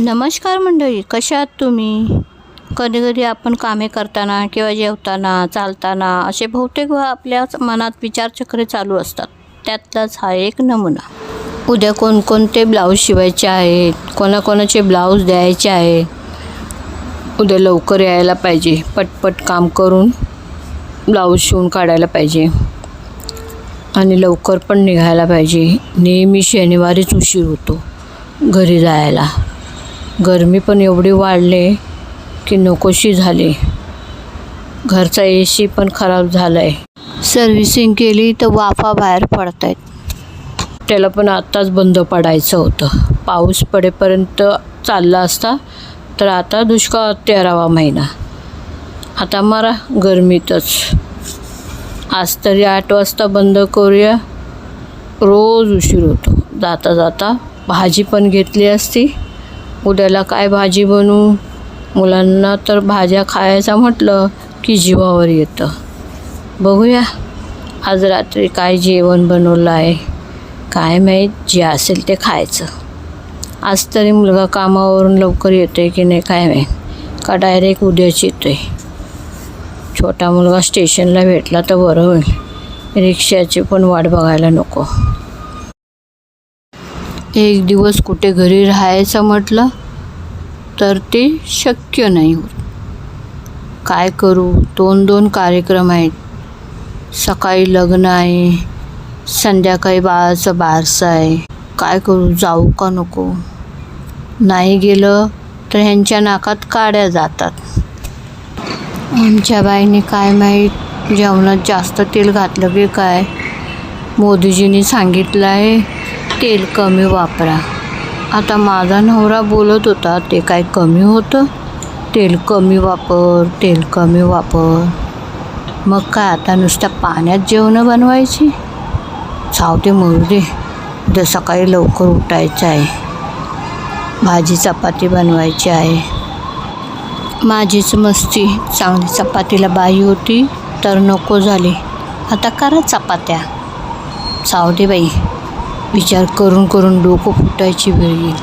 नमस्कार मंडळी, कशा आहात तुम्ही? कधी कधी आपण कामे करताना किंवा जेवताना चालताना असे बहुतेक आपल्याच मनात विचारचक्रे चालू असतात. त्यातलाच हा एक नमुना. उद्या कोणकोणते ब्लाऊज शिवायचे आहेत, कोणाकोणाचे ब्लाऊज द्यायचे आहे, उद्या लवकर यायला पाहिजे, पटपट काम करून ब्लाऊज शिवून काढायला पाहिजे आणि लवकर पण निघायला पाहिजे. नेहमी शनिवारीच उशीर होतो घरी जायला. गरमी पण एवढी वाढले की नकोशी झाली. घरचा AC पण खराब झाला आहे. सर्व्हिसिंग केली तर वाफा बाहेर पडत आहेत. त्याला पण आत्ताच बंद पडायचं होतं. पाऊस पडेपर्यंत चालला असता तर आता दुष्काळ 13वा महिना. आता मरा गरमीतच. आज तरी 8 वाजता बंद करूया. रोज उशीर होतो. जाता जाता भाजी पण घेतली असती. उद्याला काय भाजी बनवू? मुलांना तर भाज्या खायचा म्हटलं की जीवावर येतं. बघूया आज रात्री काय जेवण बनवलं आहे. काय माहीत, जे असेल ते खायचं. आज तरी मुलगा कामावरून लवकर येतो आहे की नाही काय माहीत, का डायरेक्ट उद्याच येतो आहे. छोटा मुलगा स्टेशनला भेटला तर बरं होईल. रिक्षाची पण वाट बघायला नको. एक दिवस कुठे घरी राहायचं म्हटलं तर ते शक्य नाही होत. काय करू? 2 कार्यक्रम आहेत. सकाळी लग्न आहे, संध्याकाळी बाळाचं बारसं आहे. काय करू? जाऊ का नको? नाही गेलं तर ह्यांच्या नाकात काड्या जातात. आमच्या बाईने काय माहीत जेवणात जास्त तेल घातलं की काय. मोदीजींनी सांगितलं आहे तेल कमी वापरा. आता माझा नवरा बोलत होता ते काय कमी होतं? तेल कमी वापर, तेल कमी वापर. मग काय आता नुसत्या पाण्यात जेवणं बनवायची? सावते मरू दे. उद्या सकाळी लवकर उठायचं आहे. भाजी चपाती बनवायची आहे. माझीच मस्ती. चांगली चपातीला बाई होती तर नको झाली. आता करा चपात्या. सावते बाई. विचार करून करून डोकं फुटायची वेळ येईल.